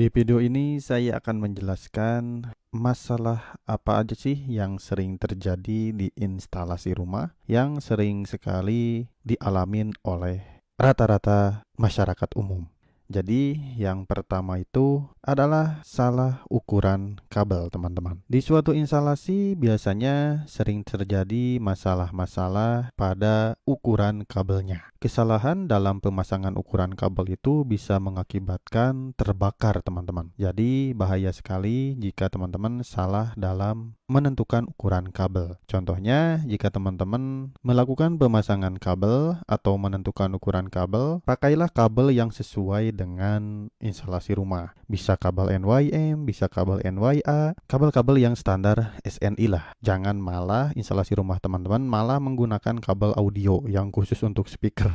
Di video ini saya akan menjelaskan masalah apa aja sih yang sering terjadi di instalasi rumah yang sering sekali dialamin oleh rata-rata masyarakat umum. Jadi yang pertama itu adalah salah ukuran kabel, teman-teman. Di suatu instalasi biasanya sering terjadi masalah-masalah pada ukuran kabelnya. Kesalahan dalam pemasangan ukuran kabel itu bisa mengakibatkan terbakar, teman-teman. Jadi bahaya sekali jika teman-teman salah dalam menentukan ukuran kabel. Contohnya, jika teman-teman melakukan pemasangan kabel atau menentukan ukuran kabel, pakailah kabel yang sesuai dengan instalasi rumah. Bisa kabel NYM, bisa kabel NYA, kabel-kabel yang standar SNI lah. Jangan malah instalasi rumah teman-teman malah menggunakan kabel audio yang khusus untuk speaker.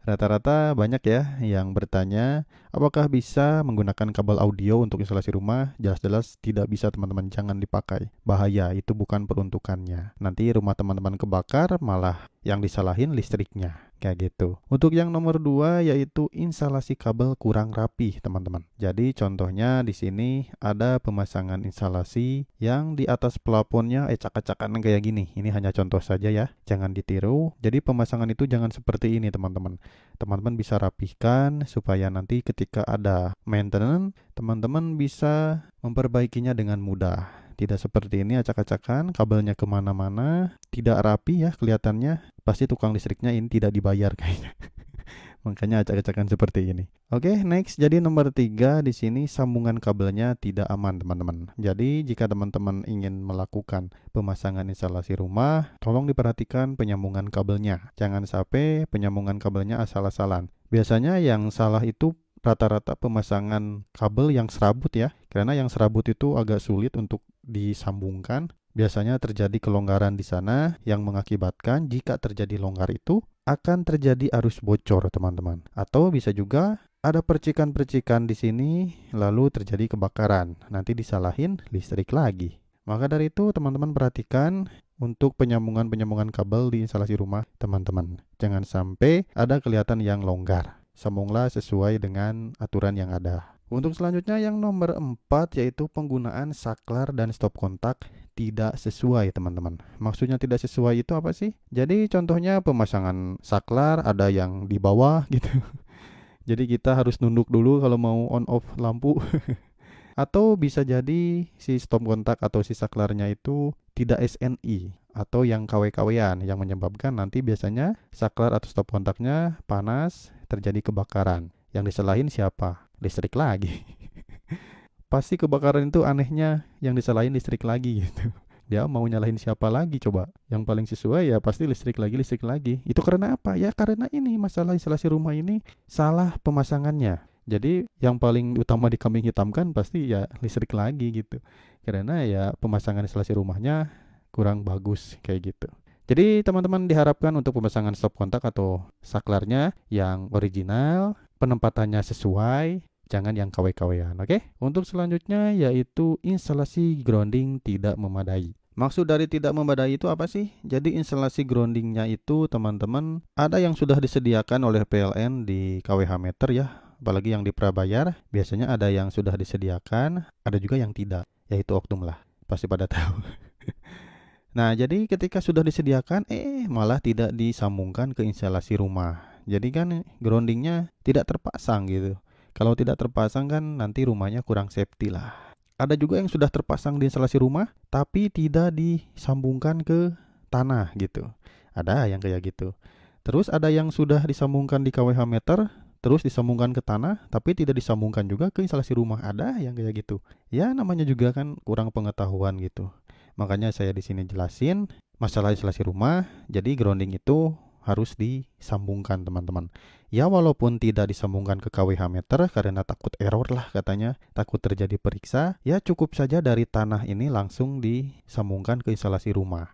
Rata-rata banyak ya yang bertanya, apakah bisa menggunakan kabel audio untuk instalasi rumah? Jelas-jelas tidak bisa, teman-teman, jangan dipakai. Bahaya, itu bukan peruntukannya. Nanti rumah teman-teman kebakar, malah yang disalahin listriknya. Kayak gitu. Untuk yang nomor 2 yaitu instalasi kabel kurang rapi, teman-teman. Jadi contohnya di sini ada pemasangan instalasi yang di atas plafonnya acak-acakan kayak gini. Ini hanya contoh saja ya, jangan ditiru. Jadi pemasangan itu jangan seperti ini, teman-teman. Teman-teman bisa rapihkan supaya nanti ketika ada maintenance, teman-teman bisa memperbaikinya dengan mudah. Tidak seperti ini acak-acakan, kabelnya kemana-mana, tidak rapi ya kelihatannya. Pasti tukang listriknya ini tidak dibayar kayaknya. Makanya acak-acakan seperti ini. Oke, next. Jadi nomor 3 di sini sambungan kabelnya tidak aman, teman-teman. Jadi jika teman-teman ingin melakukan pemasangan instalasi rumah, tolong diperhatikan penyambungan kabelnya. Jangan sampai penyambungan kabelnya asal-asalan. Biasanya yang salah itu rata-rata pemasangan kabel yang serabut ya. Karena yang serabut itu agak sulit untuk disambungkan. Biasanya terjadi kelonggaran di sana yang mengakibatkan jika terjadi longgar itu akan terjadi arus bocor, teman-teman. Atau bisa juga ada percikan-percikan di sini lalu terjadi kebakaran. Nanti disalahin listrik lagi. Maka dari itu teman-teman perhatikan untuk penyambungan-penyambungan kabel di instalasi rumah teman-teman. Jangan sampai ada kelihatan yang longgar. Sambunglah sesuai dengan aturan yang ada. Untuk selanjutnya yang nomor 4 yaitu penggunaan saklar dan stop kontak tidak sesuai, teman-teman. Maksudnya tidak sesuai itu apa sih? Jadi contohnya pemasangan saklar ada yang di bawah gitu. Jadi kita harus nunduk dulu kalau mau on off lampu. Atau bisa jadi si stop kontak atau si saklarnya itu tidak SNI atau yang KW-KW-an yang menyebabkan nanti biasanya saklar atau stop kontaknya panas, terjadi kebakaran. Yang disalahin siapa? Listrik lagi. Pasti kebakaran itu anehnya yang disalahin listrik lagi gitu. Dia mau nyalahin siapa lagi coba? Yang paling sesuai ya pasti listrik lagi, listrik lagi. Itu karena apa? Ya karena ini masalah instalasi rumah ini salah pemasangannya. Jadi yang paling utama dikambing hitamkan pasti ya listrik lagi gitu. Karena ya pemasangan instalasi rumahnya kurang bagus kayak gitu. Jadi teman-teman diharapkan untuk pemasangan stop kontak atau saklarnya yang original, penempatannya sesuai, jangan yang KW-KW-an, oke? Untuk selanjutnya yaitu instalasi grounding tidak memadai. Maksud dari tidak memadai itu apa sih? Jadi instalasi groundingnya itu teman-teman ada yang sudah disediakan oleh PLN di KWH meter ya. Apalagi yang di prabayar, biasanya ada yang sudah disediakan, ada juga yang tidak, yaitu oknum lah. Pasti pada tahu. Nah, jadi ketika sudah disediakan, malah tidak disambungkan ke instalasi rumah. Jadi kan groundingnya tidak terpasang gitu. Kalau tidak terpasang kan nanti rumahnya kurang safety lah. Ada juga yang sudah terpasang di instalasi rumah, tapi tidak disambungkan ke tanah gitu. Ada yang kayak gitu. Terus ada yang sudah disambungkan di KWH meter, terus disambungkan ke tanah, tapi tidak disambungkan juga ke instalasi rumah. Ada yang kayak gitu. Ya namanya juga kan kurang pengetahuan gitu. Makanya saya di sini jelasin masalah instalasi rumah. Jadi grounding itu harus disambungkan, teman-teman. Ya walaupun tidak disambungkan ke KWH meter karena takut error lah katanya, takut terjadi periksa, ya cukup saja dari tanah ini langsung disambungkan ke instalasi rumah.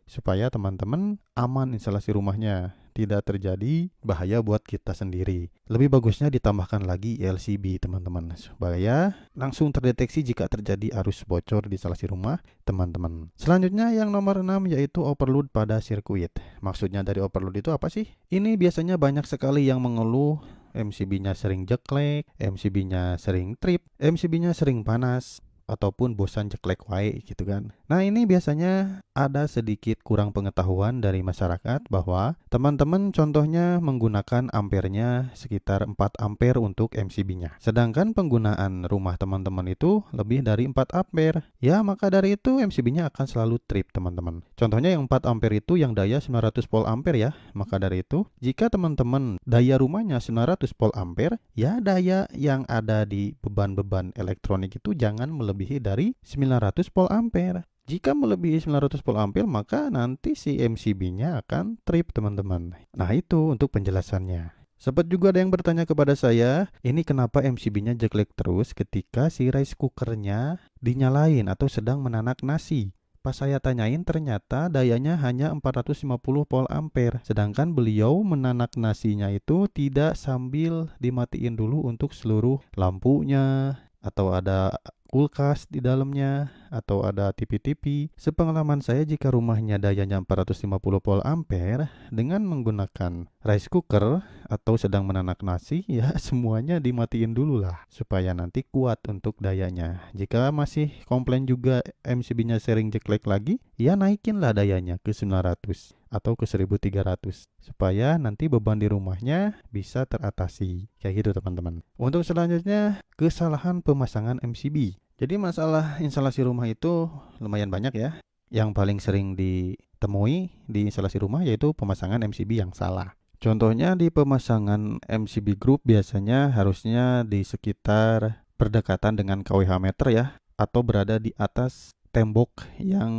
Supaya teman-teman aman instalasi rumahnya, tidak terjadi bahaya buat kita sendiri. Lebih bagusnya ditambahkan lagi LCB, teman-teman, supaya langsung terdeteksi jika terjadi arus bocor di instalasi rumah, teman-teman. Selanjutnya yang nomor 6 yaitu overload pada sirkuit. Maksudnya dari overload itu apa sih? Ini biasanya banyak sekali yang mengeluh MCB-nya sering jeklek, MCB-nya sering trip, MCB-nya sering panas, ataupun bosan jeklek wae gitu kan. Nah, ini biasanya ada sedikit kurang pengetahuan dari masyarakat bahwa teman-teman contohnya menggunakan ampernya sekitar 4 ampere untuk MCB-nya. Sedangkan penggunaan rumah teman-teman itu lebih dari 4 ampere. Ya, maka dari itu MCB-nya akan selalu trip, teman-teman. Contohnya yang 4 ampere itu yang daya 900 volt ampere ya. Maka dari itu, jika teman-teman daya rumahnya 900 volt ampere, ya daya yang ada di beban-beban elektronik itu jangan melebihi dari 900 volt ampere. Jika melebihi 900 volt ampere, maka nanti si MCB-nya akan trip, teman-teman. Nah, itu untuk penjelasannya. Sempat juga ada yang bertanya kepada saya, ini kenapa MCB-nya jeklek terus ketika si rice cookernya dinyalain atau sedang menanak nasi. Pas saya tanyain ternyata dayanya hanya 450 volt ampere. Sedangkan beliau menanak nasinya itu tidak sambil dimatiin dulu untuk seluruh lampunya, atau ada kulkas di dalamnya, atau ada TV-TV. Sepengalaman saya, jika rumahnya dayanya 450 volt ampere dengan menggunakan rice cooker atau sedang menanak nasi, ya semuanya dimatiin dulu lah supaya nanti kuat untuk dayanya. Jika masih komplain juga MCB-nya sering jeklek lagi, ya naikinlah dayanya ke 900 atau ke 1300 supaya nanti beban di rumahnya bisa teratasi. Kayak gitu, teman-teman. Untuk selanjutnya, kesalahan pemasangan MCB. Jadi masalah instalasi rumah itu lumayan banyak ya. Yang paling sering ditemui di instalasi rumah yaitu pemasangan MCB yang salah. Contohnya di pemasangan MCB group biasanya harusnya di sekitar berdekatan dengan KWH meter ya, atau berada di atas tembok yang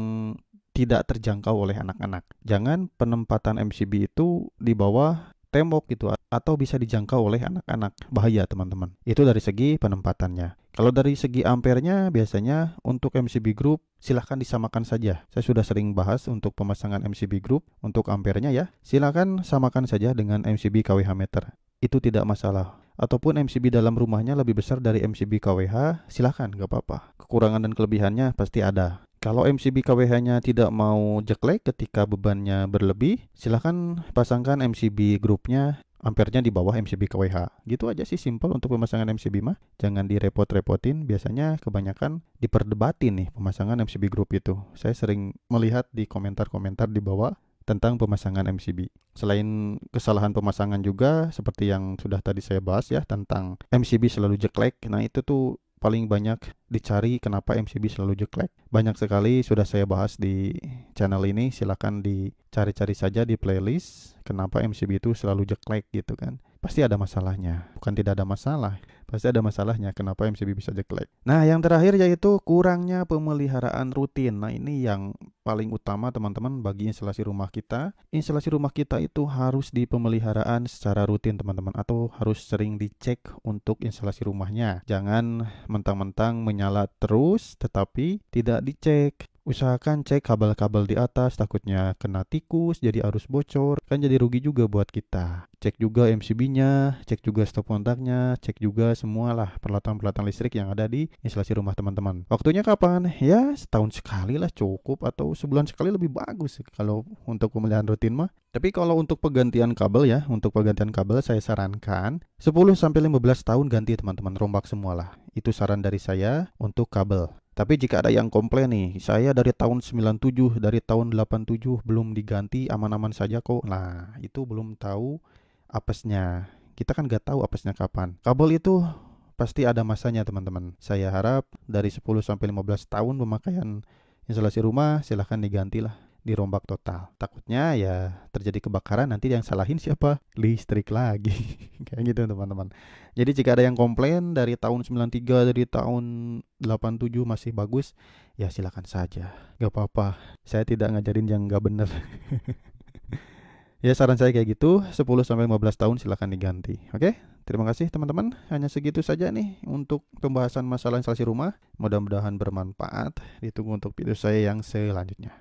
tidak terjangkau oleh anak-anak. Jangan penempatan MCB itu di bawah tembok gitu, atau bisa dijangkau oleh anak-anak. Bahaya, teman-teman. Itu dari segi penempatannya. Kalau dari segi ampernya, biasanya untuk MCB group silahkan disamakan saja. Saya sudah sering bahas untuk pemasangan MCB group untuk ampernya ya. Silahkan samakan saja dengan MCB KWH meter. Itu tidak masalah. Ataupun MCB dalam rumahnya lebih besar dari MCB KWH, silahkan, gak apa-apa. Kekurangan dan kelebihannya pasti ada. Kalau MCB KWH-nya tidak mau jeklek ketika bebannya berlebih, silahkan pasangkan MCB grupnya ampernya di bawah MCB KWH. Gitu aja sih, simple untuk pemasangan MCB mah. Jangan direpot-repotin, biasanya kebanyakan diperdebatin nih pemasangan MCB group itu. Saya sering melihat di komentar-komentar di bawah tentang pemasangan MCB. Selain kesalahan pemasangan juga, seperti yang sudah tadi saya bahas ya, tentang MCB selalu jeklek. Nah, itu tuh paling banyak dicari kenapa MCB selalu jeklek. Banyak sekali sudah saya bahas di channel ini, silakan dicari-cari saja di playlist kenapa MCB itu selalu jeklek gitu kan. Pasti ada masalahnya, bukan tidak ada masalah. Pasti ada masalahnya kenapa MCB bisa jeklek. Nah, yang terakhir yaitu kurangnya pemeliharaan rutin. Nah, ini yang paling utama, teman-teman, bagi instalasi rumah kita. Instalasi rumah kita itu harus dipemeliharaan secara rutin, teman-teman, atau harus sering dicek untuk instalasi rumahnya. Jangan mentang-mentang menyala terus tetapi tidak dicek. Usahakan cek kabel-kabel di atas, takutnya kena tikus jadi arus bocor, kan jadi rugi juga buat kita. Cek juga MCB-nya, cek juga stop kontaknya, cek juga semualah peralatan-peralatan listrik yang ada di instalasi rumah teman-teman. Waktunya kapan? Ya setahun sekali lah cukup, atau sebulan sekali lebih bagus kalau untuk pemeliharaan rutin mah. Tapi kalau untuk penggantian kabel ya, untuk penggantian kabel saya sarankan 10-15 tahun ganti, teman-teman, rombak semualah. Itu saran dari saya untuk kabel. Tapi jika ada yang komplain nih, saya dari tahun 97, dari tahun 87 belum diganti, aman-aman saja kok. Nah, itu belum tahu apesnya. Kita kan gak tahu apesnya kapan. Kabel itu pasti ada masanya, teman-teman. Saya harap dari 10-15 tahun pemakaian instalasi rumah, silahkan digantilah, dirombak total. Takutnya ya terjadi kebakaran, nanti yang salahin siapa? Listrik lagi. Kayak gitu, teman-teman. Jadi jika ada yang komplain dari tahun 93, dari tahun 87 masih bagus, ya silakan saja. Gak apa-apa. Saya tidak ngajarin yang gak bener. Ya saran saya kayak gitu, 10-15 tahun silakan diganti. Oke? Terima kasih, teman-teman. Hanya segitu saja nih untuk pembahasan masalah instalasi rumah. Mudah-mudahan bermanfaat. Ditunggu untuk video saya yang selanjutnya.